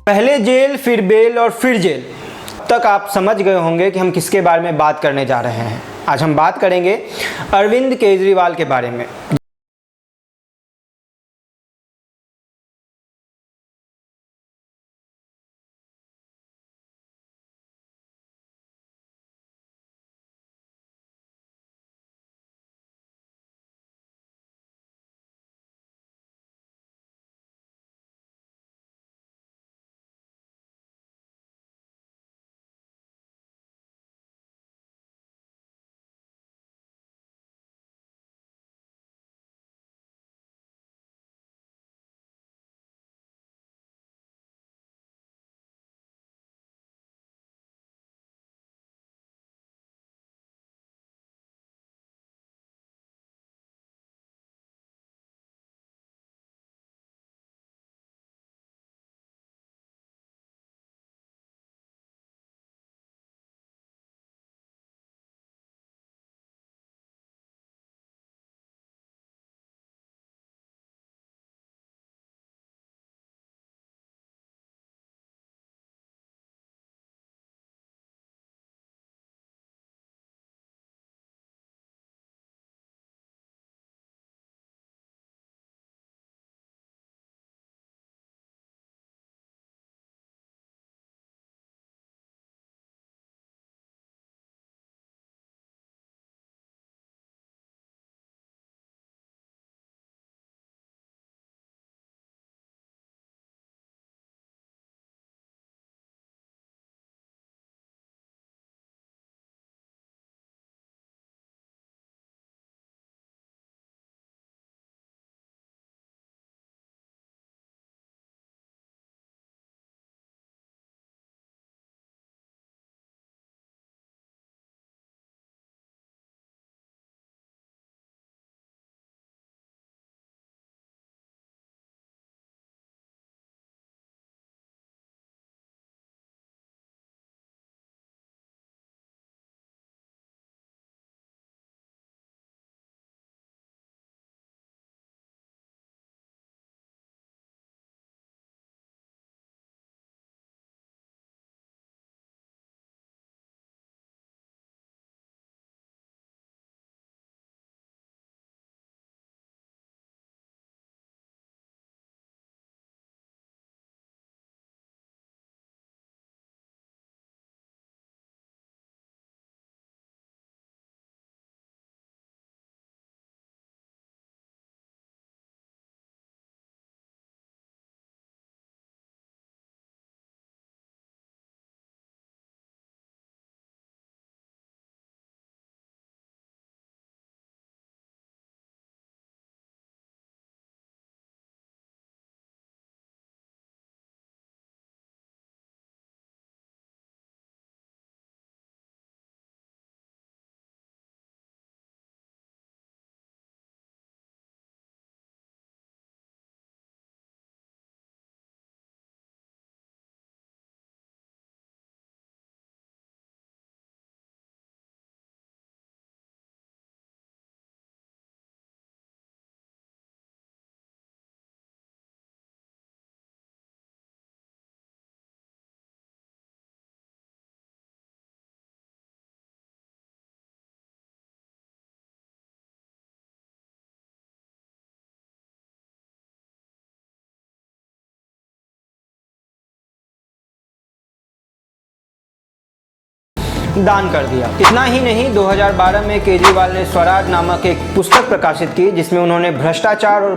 पहले जेल, फिर बेल और फिर जेल। तक आप समझ गए होंगे कि हम किसके बारे में बात करने जा रहे हैं। आज हम बात करेंगे अरविंद केजरीवाल के बारे में। दान कर दिया। इतना ही नहीं, 2012 में केजरीवाल ने स्वराज नामक एक पुस्तक प्रकाशित की जिसमें उन्होंने भ्रष्टाचार और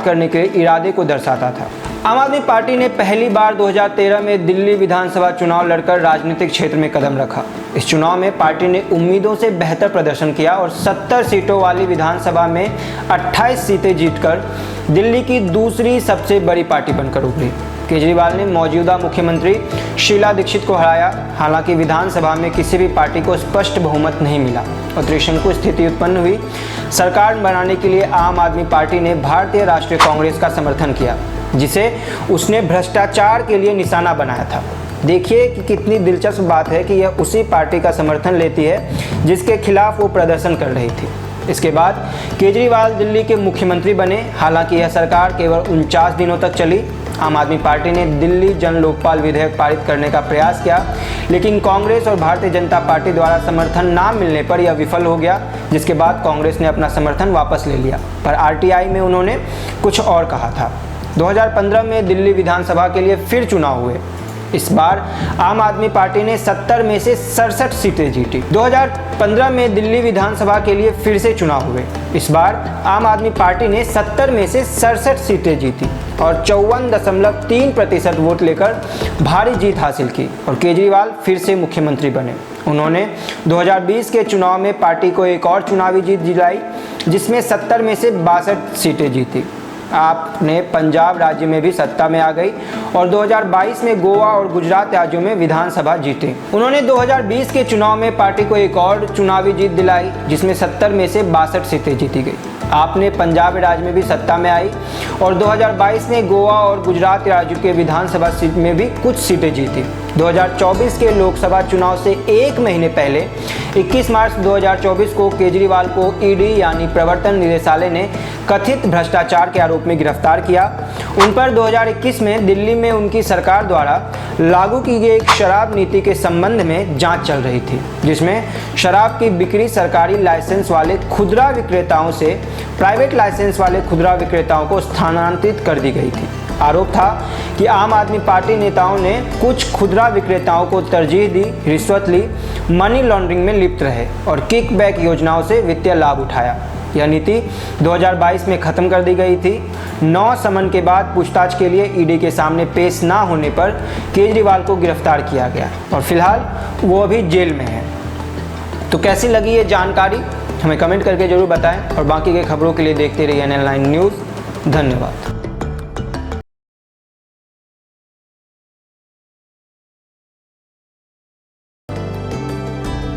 समाप्त करने के इरादे को दर्शाता था। आम आदमी पार्टी ने पहली बार 2013 में दिल्ली विधानसभा चुनाव लड़कर राजनीतिक क्षेत्र में कदम रखा। इस चुनाव में पार्टी ने उम्मीदों से बेहतर प्रदर्शन किया और 70 सीटों वाली विधानसभा में 28 सीटें जीतकर दिल्ली की दूसरी सबसे बड़ी पार्टी बनकर उभरी। केजरीवाल ने मौजूदा मुख्यमंत्री शीला दीक्षित को हराया। हालांकि विधानसभा में किसी भी पार्टी को स्पष्ट बहुमत नहीं मिला और त्रिशंकु स्थिति उत्पन्न हुई। सरकार बनाने के लिए आम आदमी पार्टी ने भारतीय राष्ट्रीय कांग्रेस का समर्थन किया, जिसे उसने भ्रष्टाचार के लिए निशाना बनाया था। देखिए कि कितनी दिलचस्प बात है कि यह उसी पार्टी का समर्थन लेती है जिसके खिलाफ वो प्रदर्शन कर रही थी। इसके बाद केजरीवाल दिल्ली के मुख्यमंत्री बने। हालांकि यह सरकार केवल 49 दिनों तक चली। आम आदमी पार्टी ने दिल्ली जन लोकपाल विधेयक पारित करने का प्रयास किया, लेकिन कांग्रेस और भारतीय जनता पार्टी द्वारा समर्थन ना मिलने पर यह विफल हो गया, जिसके बाद कांग्रेस ने अपना समर्थन वापस ले लिया। पर आरटीआई में उन्होंने कुछ और कहा था। 2015 में दिल्ली विधानसभा के लिए फिर चुनाव हुए। इस बार आम आदमी पार्टी ने 70 में से 67 सीटें जीती। 2015 में दिल्ली विधानसभा के लिए फिर से चुनाव हुए। इस बार आम आदमी पार्टी ने 70 में से 67 सीटें जीती और 54.3% वोट लेकर भारी जीत हासिल की और केजरीवाल फिर से मुख्यमंत्री बने। उन्होंने 2020 के चुनाव में पार्टी को एक और चुनावी जीत दिलाई, जिसमें 70 में से 62 सीटें जीती। आपने पंजाब राज्य में भी सत्ता में आ गई और 2022 में गोवा और गुजरात राज्यों में विधानसभा जीते। उन्होंने 2020 के चुनाव में पार्टी को एक और चुनावी जीत दिलाई, जिसमें 70 में से 62 सीटें जीती गई। आपने पंजाब राज्य में भी सत्ता में आई और 2022 में गोवा और गुजरात राज्य के विधानसभा सीट में भी कुछ सीटें जीती। 2024 के लोकसभा चुनाव से एक महीने पहले 21 मार्च 2024 को केजरीवाल को ईडी यानी प्रवर्तन निदेशालय ने कथित भ्रष्टाचार के आरोप में गिरफ्तार किया। उन पर 2021 में दिल्ली में उनकी सरकार द्वारा लागू की गई एक शराब नीति के संबंध में जांच चल रही थी, जिसमें शराब की बिक्री सरकारी लाइसेंस वाले खुदरा विक्रेताओं से प्राइवेट लाइसेंस वाले खुदरा विक्रेताओं को स्थानांतरित कर दी गई थी। आरोप था कि आम आदमी पार्टी नेताओं ने कुछ खुदरा विक्रेताओं को तरजीह दी, रिश्वत ली, मनी लॉन्ड्रिंग में लिप्त रहे और किकबैक योजनाओं से वित्तीय लाभ उठाया। यह नीति 2022 में खत्म कर दी गई थी। 9 समन के बाद पूछताछ के लिए ईडी के सामने पेश ना होने पर केजरीवाल को गिरफ्तार किया गया और फिलहाल वो अभी जेल में है। तो कैसी लगी ये जानकारी हमें कमेंट करके जरूर बताएं और बाकी के खबरों के लिए देखते रहिए NL9 न्यूज़। धन्यवाद।